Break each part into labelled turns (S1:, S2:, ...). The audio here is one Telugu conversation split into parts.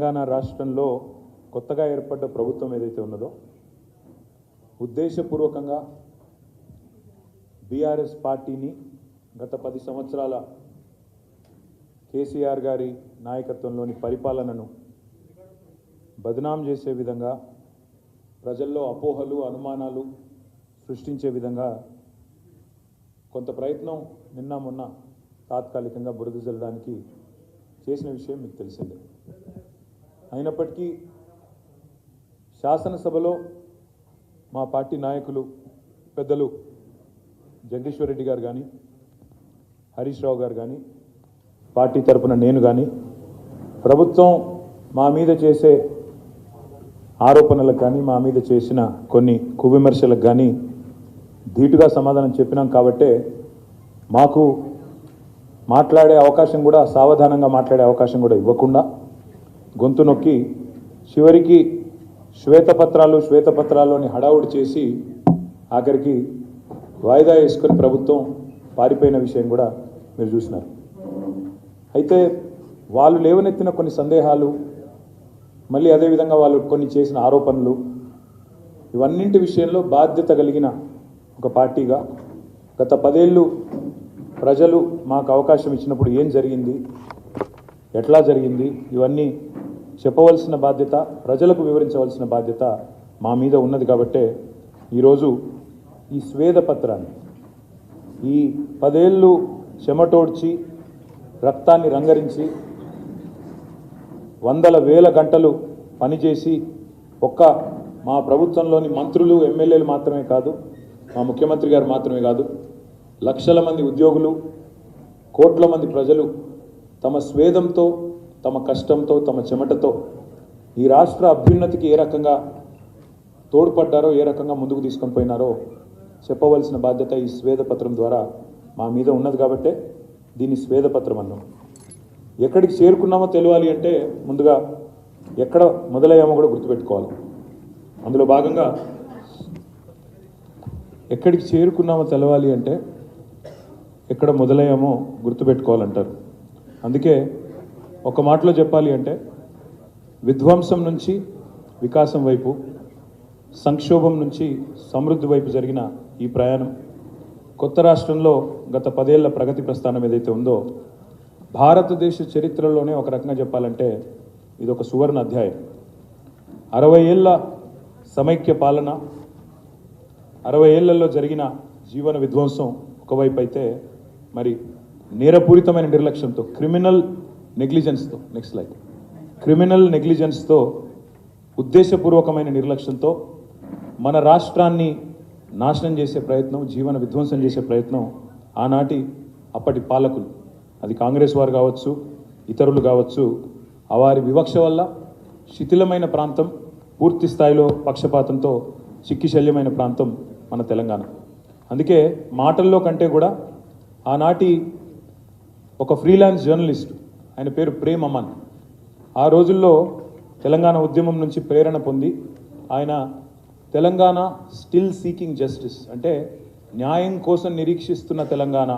S1: తెలంగాణ రాష్ట్రంలో కొత్తగా ఏర్పడ్డ ప్రభుత్వం ఏదైతే ఉన్నదో ఉద్దేశపూర్వకంగా బీఆర్ఎస్ పార్టీని గత 10 సంవత్సరాల కేసీఆర్ గారి నాయకత్వంలోని పరిపాలనను బదనాం చేసే విధంగా ప్రజల్లో అపోహలు అనుమానాలు సృష్టించే విధంగా కొంత ప్రయత్నం నిన్న మొన్న తాత్కాలికంగా బురద జల్లడానికి చేసిన విషయం మీకు తెలిసిందే. అయినప్పటికీ శాసనసభలో మా పార్టీ నాయకులు పెద్దలు జగదీశ్వర్ రెడ్డి గారు కానీ హరీష్ రావు గారు కానీ పార్టీ తరపున నేను కానీ ప్రభుత్వం మా మీద చేసే ఆరోపణలకు కానీ మా మీద చేసిన కొన్ని కువిమర్శలకు కానీ ధీటుగా సమాధానం చెప్పినాం కాబట్టే మాకు మాట్లాడే అవకాశం కూడా సావధానంగా మాట్లాడే అవకాశం కూడా ఇవ్వకుండా గొంతు నొక్కి చివరికి శ్వేతపత్రాల్లోని హడావుడి చేసి ఆఖరికి వాయిదా వేసుకొని ప్రభుత్వం పారిపోయిన విషయం కూడా మీరు చూసినారు. అయితే వాళ్ళు లేవనెత్తిన కొన్ని సందేహాలు మళ్ళీ అదేవిధంగా వాళ్ళు కొన్ని చేసిన ఆరోపణలు ఇవన్నింటి విషయంలో బాధ్యత కలిగిన ఒక పార్టీగా గత 10 ఏళ్ళు ప్రజలు మాకు అవకాశం ఇచ్చినప్పుడు ఏం జరిగింది, ఎట్లా జరిగింది, ఇవన్నీ చెప్పవలసిన బాధ్యత, ప్రజలకు వివరించవలసిన బాధ్యత మా మీద ఉన్నది. కాబట్టే ఈరోజు ఈ స్వేదపత్రాన్ని ఈ 10 ఏళ్ళు చెమటోడ్చి రక్తాన్ని రంగరించి వందల వేల గంటలు పనిచేసి ఒక్క మా ప్రభుత్వంలోని మంత్రులు ఎమ్మెల్యేలు మాత్రమే కాదు, మా ముఖ్యమంత్రి గారు మాత్రమే కాదు, లక్షల మంది ఉద్యోగులు, కోట్ల మంది ప్రజలు తమ స్వేదంతో, తమ కష్టంతో, తమ చెమటతో ఈ రాష్ట్ర అభ్యున్నతికి ఏ రకంగా తోడ్పడ్డారో, ఏ రకంగా ముందుకు తీసుకొని పోయినారో చెప్పవలసిన బాధ్యత ఈ స్వేదపత్రం ద్వారా మా మీద ఉన్నది. కాబట్టే దీన్ని స్వేదపత్రం అన్నాం. ఎక్కడికి చేరుకున్నామో తెలియాలి అంటే ముందుగా ఎక్కడ మొదలయ్యామో కూడా గుర్తుపెట్టుకోవాలి. అందులో భాగంగా ఎక్కడికి చేరుకున్నామో తెలవాలి అంటే ఎక్కడ మొదలయ్యామో గుర్తుపెట్టుకోవాలంటారు. అందుకే ఒక మాటలో చెప్పాలి అంటే విధ్వంసం నుంచి వికాసం వైపు, సంక్షోభం నుంచి సమృద్ధి వైపు జరిగిన ఈ ప్రయాణం కొత్త రాష్ట్రంలో గత 10 ఏళ్ల ప్రగతి ప్రస్థానం ఏదైతే ఉందో భారతదేశ చరిత్రలోనే ఒక రకంగా చెప్పాలంటే ఇది ఒక సువర్ణ అధ్యాయం. 60 ఏళ్ల సమైక్య పాలన, 60 ఏళ్లలో జరిగిన జీవన విధ్వంసం ఒకవైపు అయితే మరి నేరపూరితమైన నిర్లక్ష్యంతో, క్రిమినల్ నెగ్లిజెన్స్తో ఉద్దేశపూర్వకమైన నిర్లక్ష్యంతో మన రాష్ట్రాన్ని నాశనం చేసే ప్రయత్నం, జీవన విధ్వంసం చేసే ప్రయత్నం ఆనాటి అప్పటి పాలకులు, అది కాంగ్రెస్ వారు కావచ్చు, ఇతరులు కావచ్చు, వారి వివక్ష వల్ల శిథిలమైన ప్రాంతం, పూర్తి స్థాయిలో పక్షపాతంతో చిక్కిశల్యమైన ప్రాంతం మన తెలంగాణ. అందుకే మాటల్లో కంటే కూడా ఆనాటి ఒక ఫ్రీలాన్స్ జర్నలిస్ట్, ఆయన పేరు ప్రేమ్ అమన్, ఆ రోజుల్లో తెలంగాణ ఉద్యమం నుంచి ప్రేరణ పొంది ఆయన తెలంగాణ స్టిల్ సీకింగ్ జస్టిస్ అంటే న్యాయం కోసం నిరీక్షిస్తున్న తెలంగాణ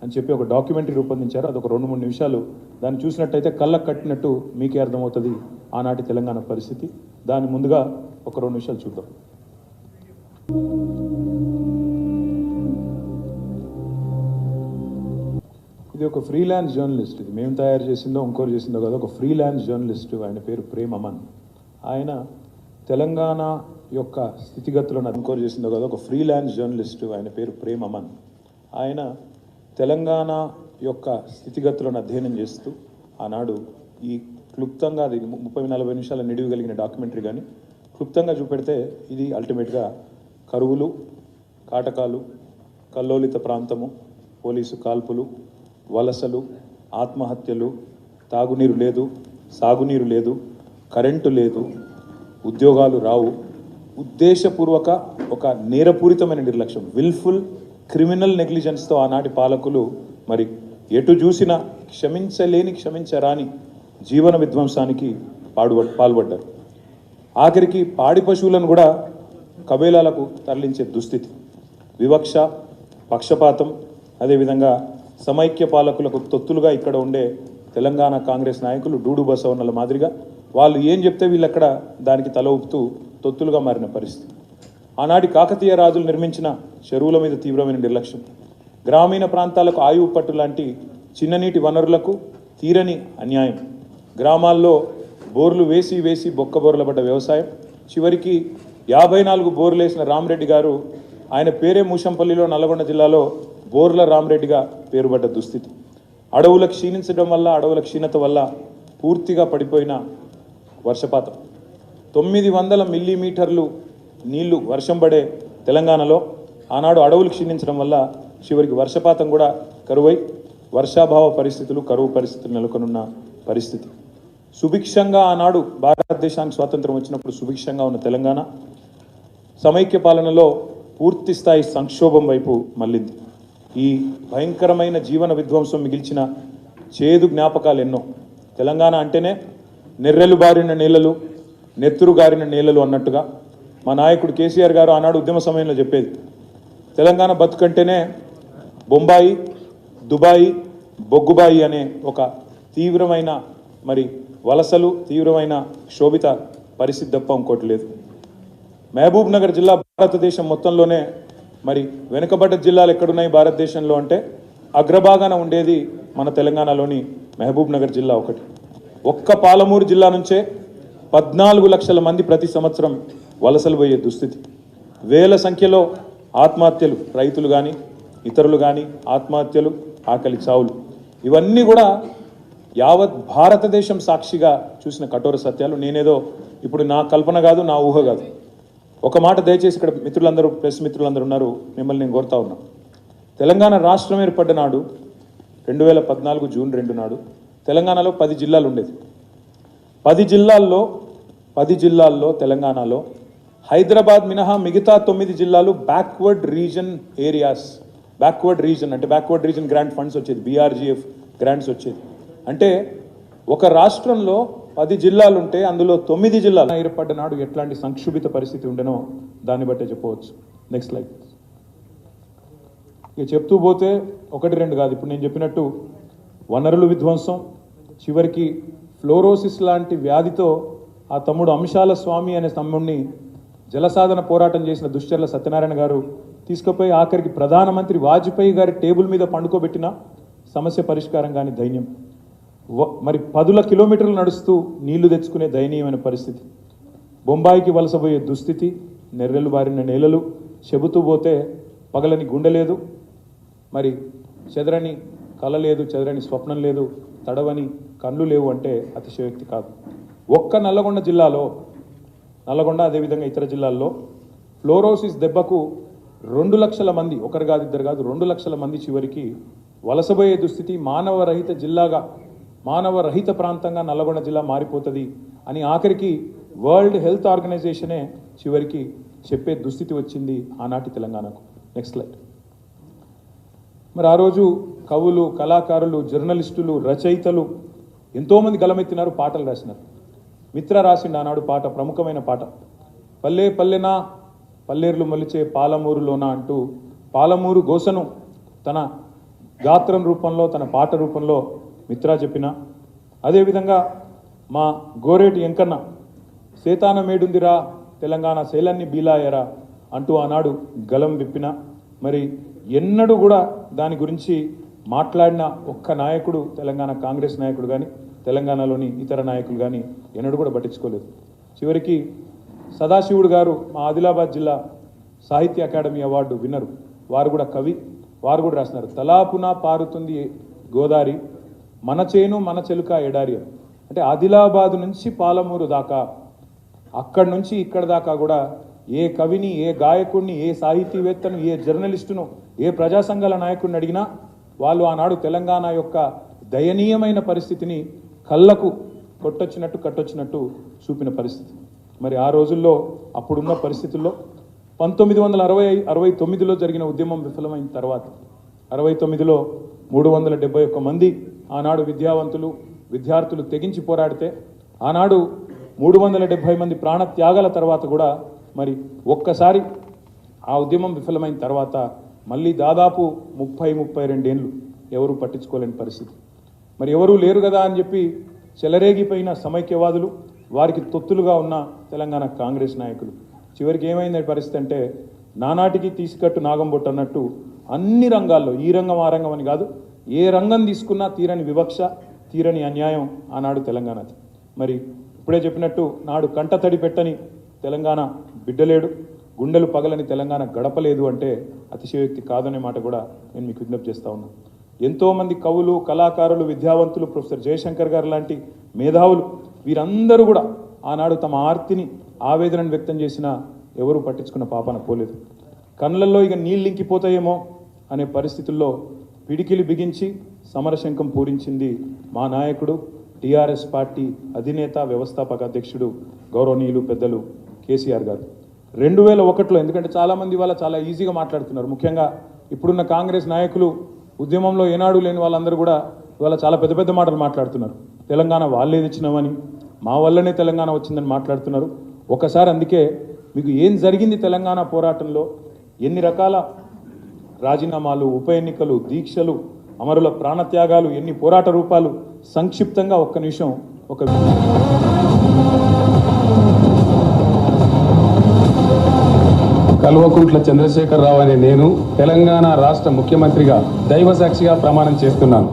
S1: అని చెప్పి ఒక డాక్యుమెంటరీ రూపొందించారు. అదొక 2-3 నిమిషాలు దాన్ని చూసినట్టయితే కళ్ళకు కట్టినట్టు మీకే అర్థమవుతుంది ఆనాటి తెలంగాణ పరిస్థితి. దాని ముందుగా ఒక 2 నిమిషాలు చూద్దాం. ఇది ఒక ఫ్రీలాన్స్ జర్నలిస్ట్, ఇది మేము తయారు చేసిందో ఇంకోరు చేసిందో కాదు, ఒక ఫ్రీలాన్స్ జర్నలిస్ట్, ఆయన పేరు ప్రేమ్ అమన్. ఆయన తెలంగాణ యొక్క స్థితిగతులను ఇంకోరు చేసిందో కాదు, ఒక ఫ్రీలాన్స్ జర్నలిస్ట్, ఆయన పేరు ప్రేమ్ అమన్. ఆయన తెలంగాణ యొక్క స్థితిగతులను అధ్యయనం చేస్తూ ఆనాడు ఈ క్లుప్తంగా, అది 30-40 నిమిషాల నిడివి కలిగిన డాక్యుమెంటరీ కానీ క్లుప్తంగా చూపెడితే ఇది అల్టిమేట్గా కరువులు, కాటకాలు, కల్లోలిత ప్రాంతము, పోలీసు కాల్పులు, వలసలు, ఆత్మహత్యలు, తాగునీరు లేదు, సాగునీరు లేదు, కరెంటు లేదు, ఉద్యోగాలు రావు, ఉద్దేశపూర్వక ఒక నేరపూరితమైన నిర్లక్ష్యం, విల్ఫుల్ క్రిమినల్ నెగ్లిజెన్స్తో ఆనాటి పాలకులు మరి ఎటు చూసినా క్షమించరాని జీవన విధ్వంసానికి పాల్పడ్డారు. ఆఖరికి పాడి పశువులను కూడా కబేలాలకు తరలించే దుస్థితి, వివక్ష, పక్షపాతం, అదేవిధంగా సమైక్య పాలకులకు తొత్తులుగా ఇక్కడ ఉండే తెలంగాణ కాంగ్రెస్ నాయకులు డూడు బసవన్నల మాదిరిగా వాళ్ళు ఏం చెప్తే వీళ్ళు అక్కడ దానికి తల ఊపుతూ తొత్తులుగా మారిన పరిస్థితి. ఆనాటి కాకతీయ రాజులు నిర్మించిన చెరువుల మీద తీవ్రమైన నిర్లక్ష్యం, గ్రామీణ ప్రాంతాలకు ఆయువు పట్టు లాంటి చిన్ననీటి వనరులకు తీరని అన్యాయం, గ్రామాల్లో బోర్లు వేసి వేసి బొక్కబోర్ల పడ్డ వ్యవసాయం, చివరికి 54 బోర్లు వేసిన రామరెడ్డి గారు, ఆయన పేరే మూషంపల్లిలో నల్గొండ జిల్లాలో బోర్ల రామరెడ్డిగా పేరుపడ్డ దుస్థితి, అడవుల క్షీణించడం వల్ల, అడవుల క్షీణత వల్ల పూర్తిగా పడిపోయిన వర్షపాతం, 900 మిల్లీమీటర్లు నీళ్లు వర్షం పడే తెలంగాణలో ఆనాడు అడవులు క్షీణించడం వల్ల చివరికి వర్షపాతం కూడా కరువై వర్షాభావ పరిస్థితులు, కరువు పరిస్థితులు నెలకొనున్న పరిస్థితి. సుభిక్షంగా ఆనాడు భారతదేశానికి స్వాతంత్రం వచ్చినప్పుడు సుభిక్షంగా ఉన్న తెలంగాణ సమైక్య పాలనలో పూర్తి స్థాయి సంక్షోభం వైపు మళ్ళింది. ఈ భయంకరమైన జీవన విధ్వంసం మిగిల్చిన చేదు జ్ఞాపకాలు ఎన్నో. తెలంగాణ అంటేనే నెర్రెలు బారిన నేలలు, నెత్తురు గారిన నేలలు అన్నట్టుగా మా నాయకుడు కేసీఆర్ గారు ఆనాడు ఉద్యమ సమయంలో చెప్పేది, తెలంగాణ బతుకంటేనే బొంబాయి, దుబాయి, బొగ్గుబాయి అనే ఒక తీవ్రమైన మరి వలసలు, తీవ్రమైన క్షోభిత పరిస్థితి తప్ప ఇంకోటి లేదు. మహబూబ్ నగర్ జిల్లా భారతదేశం మొత్తంలోనే మరి వెనుకబడ్డ జిల్లాలు ఎక్కడున్నాయి భారతదేశంలో అంటే అగ్రభాగాన ఉండేది మన తెలంగాణలోని మహబూబ్ నగర్ జిల్లా ఒకటి. ఒక్క పాలమూరు జిల్లా నుంచే 14 లక్షల మంది ప్రతి సంవత్సరం వలసలు పోయే దుస్థితి, వేల సంఖ్యలో ఆత్మహత్యలు, రైతులు కానీ ఇతరులు కానీ ఆత్మహత్యలు, ఆకలి చావులు, ఇవన్నీ కూడా యావత్ భారతదేశం సాక్షిగా చూసిన కఠోర సత్యాలు. నేనేదో ఇప్పుడు నా కల్పన కాదు, నా ఊహ కాదు. ఒక మాట దయచేసి ఇక్కడ మిత్రులందరూ, ప్రెస్ మిత్రులందరూ ఉన్నారు, మిమ్మల్ని నేను కోరుతా ఉన్నా. తెలంగాణ రాష్ట్రం ఏర్పడ్డ నాడు 2014 జూన్ 2 నాడు తెలంగాణలో 10 జిల్లాలు ఉండేది. 10 జిల్లాల్లో తెలంగాణలో హైదరాబాద్ మినహా మిగతా 9 జిల్లాలు backward reason areas. Backward reason అంటే బ్యాక్వర్డ్ రీజన్ గ్రాంట్ ఫండ్స్ వచ్చేది, బీఆర్జీఎఫ్ గ్రాంట్స్ వచ్చేది. అంటే ఒక రాష్ట్రంలో 10 జిల్లాలు ఉంటే అందులో 9 జిల్లాలు ఏర్పడ్డ నాడు ఎట్లాంటి సంక్షుభిత పరిస్థితి ఉండనో దాన్ని బట్టే చెప్పవచ్చు. Next slide. ఇక చెప్తూ పోతే 1-2 కాదు, ఇప్పుడు నేను చెప్పినట్టు వనరులు విధ్వంసం, చివరికి ఫ్లోరోసిస్ లాంటి వ్యాధితో ఆ తమ్ముడు అంశాల స్వామి అనే తమ్ముడిని జలసాధన పోరాటం చేసిన దుశ్చర్ల సత్యనారాయణ గారు తీసుకుపోయి ఆఖరికి ప్రధానమంత్రి వాజ్పేయి గారి టేబుల్ మీద పండుకోబెట్టిన సమస్య పరిష్కారం కానీ దైన్యం. మరి 10 కిలోమీటర్లు నడుస్తూ నీళ్లు తెచ్చుకునే దయనీయమైన పరిస్థితి, బొంబాయికి వలసపోయే దుస్థితి, నెర్రెలు బారిన నేలలు, చెబుతూ పోతే పగలని గుండె లేదు, మరి చెదరని కళ లేదు, చెదరని స్వప్నం లేదు, తడవని కళ్ళు లేవు అంటే అతిశయోక్తి కాదు. ఒక్క నల్లగొండ జిల్లాలో, నల్లగొండ అదేవిధంగా ఇతర జిల్లాల్లో ఫ్లోరోసిస్ దెబ్బకు 2 లక్షల మంది, ఒకరు కాదు ఇద్దరు కాదు 2 లక్షల మంది చివరికి వలసపోయే దుస్థితి, మానవరహిత జిల్లాగా, మానవరహిత ప్రాంతంగా నల్లగొండ జిల్లా మారిపోతుంది అని ఆఖరికి వరల్డ్ హెల్త్ ఆర్గనైజేషనే చివరికి చెప్పే దుస్థితి వచ్చింది ఆనాటి తెలంగాణకు. Next slide. మరి ఆ రోజు కవులు, కళాకారులు, జర్నలిస్టులు, రచయితలు ఎంతోమంది గలమెత్తినారు, పాటలు రాసినారు. మిత్ర రాసిండు ఆనాడు పాట, ప్రముఖమైన పాట, పల్లె పల్లెనా పల్లేర్లు మొలిచే పాలమూరులోన అంటూ పాలమూరు గోసను తన గాత్రం రూపంలో, తన పాట రూపంలో మిత్ర చెప్పిన. అదేవిధంగా మా గోరేటి ఎంకన్న సేతాన మేడుందిరా తెలంగాణ సేలన్ని బీలాయరా అంటూ ఆనాడు గలం విప్పిన. మరి ఎన్నడూ కూడా దాని గురించి మాట్లాడిన ఒక్క నాయకుడు, తెలంగాణ కాంగ్రెస్ నాయకుడు కానీ తెలంగాణలోని ఇతర నాయకులు కానీ ఎన్నడూ కూడా పట్టించుకోలేదు. చివరికి సదాశివుడు గారు మా ఆదిలాబాద్ జిల్లా సాహిత్య అకాడమీ అవార్డు విన్నరు, వారు కూడా కవి, వారు కూడా రాసినారు, తలాపున పారుతుంది గోదారి మన చేను మన చెలుక ఎడారి. అంటే ఆదిలాబాద్ నుంచి పాలమూరు దాకా, అక్కడి నుంచి ఇక్కడ దాకా కూడా ఏ కవిని, ఏ గాయకుడిని, ఏ సాహితీవేత్తను, ఏ జర్నలిస్టును, ఏ ప్రజా సంఘాల నాయకుడిని అడిగినా వాళ్ళు ఆనాడు తెలంగాణ యొక్క దయనీయమైన పరిస్థితిని కళ్ళకు కట్టొచ్చినట్టు చూపిన పరిస్థితి. మరి ఆ రోజుల్లో అప్పుడున్న పరిస్థితుల్లో 1969లో జరిగిన ఉద్యమం విఫలమైన తర్వాత 69లో 371 మంది ఆనాడు విద్యావంతులు, విద్యార్థులు తెగించి పోరాడితే ఆనాడు 370 మంది ప్రాణత్యాగాల తర్వాత కూడా మరి ఒక్కసారి ఆ ఉద్యమం విఫలమైన తర్వాత మళ్ళీ దాదాపు 30-32 ఏళ్ళు ఎవరు పట్టించుకోలేని పరిస్థితి. మరి ఎవరూ లేరు కదా అని చెప్పి చెలరేగిపోయిన సమైక్యవాదులు, వారికి తొత్తులుగా ఉన్న తెలంగాణ కాంగ్రెస్ నాయకులు. చివరికి ఏమైంది పరిస్థితి అంటే, నానాటికి తీసుకట్టు నాగంబొట్టు అన్నట్టు అన్ని రంగాల్లో, ఈ రంగం ఆ రంగం అని కాదు, ఏ రంగం తీసుకున్నా తీరని వివక్ష, తీరని అన్యాయం ఆనాడు తెలంగాణది. మరి ఇప్పుడే చెప్పినట్టు నాడు కంటతడి పెట్టని తెలంగాణ బిడ్డలేడు, గుండెలు పగలని తెలంగాణ గడపలేదు అంటే అతిశయోక్తి కాదనే మాట కూడా నేను మీకు విజ్ఞప్తి చేస్తూ ఉన్నాను. ఎంతోమంది కవులు, కళాకారులు, విద్యావంతులు, ప్రొఫెసర్ జయశంకర్ గారు లాంటి మేధావులు, వీరందరూ కూడా ఆనాడు తమ ఆర్తిని, ఆవేదనను వ్యక్తం చేసినా ఎవరూ పట్టించుకున్న పాపన పోలేదు. కళ్ళల్లో ఇక నీళ్ళు ఇంకిపోతాయేమో అనే పరిస్థితుల్లో పిడికిలి బిగించి సమరశంఖం పూరించింది మా నాయకుడు, టీఆర్ఎస్ పార్టీ అధినేత, వ్యవస్థాపక అధ్యక్షుడు, గౌరవనీయులు పెద్దలు కేసీఆర్ గారు. 2001లో, ఎందుకంటే చాలామంది ఇవాళ చాలా ఈజీగా మాట్లాడుతున్నారు, ముఖ్యంగా ఇప్పుడున్న కాంగ్రెస్ నాయకులు, ఉద్యమంలో ఏనాడు లేని వాళ్ళందరూ కూడా ఇవాళ చాలా పెద్ద పెద్ద మాటలు మాట్లాడుతున్నారు. తెలంగాణ వాళ్ళే తెచ్చినామని, మా వల్లనే తెలంగాణ వచ్చిందని మాట్లాడుతున్నారు. ఒకసారి అందుకే మీకు ఏం జరిగింది తెలంగాణ పోరాటంలో, ఎన్ని రకాల రాజీనామాలు, ఉప ఎన్నికలు, దీక్షలు, అమరుల ప్రాణత్యాగాలు, ఎన్ని పోరాట రూపాలు, సంక్షిప్తంగా ఒక్క నిమిషం ఒక
S2: కల్వకుంట్ల చంద్రశేఖరరావు అనే నేను తెలంగాణ రాష్ట్ర ముఖ్యమంత్రిగా దైవ సాక్షిగా ప్రమాణం చేస్తున్నాను.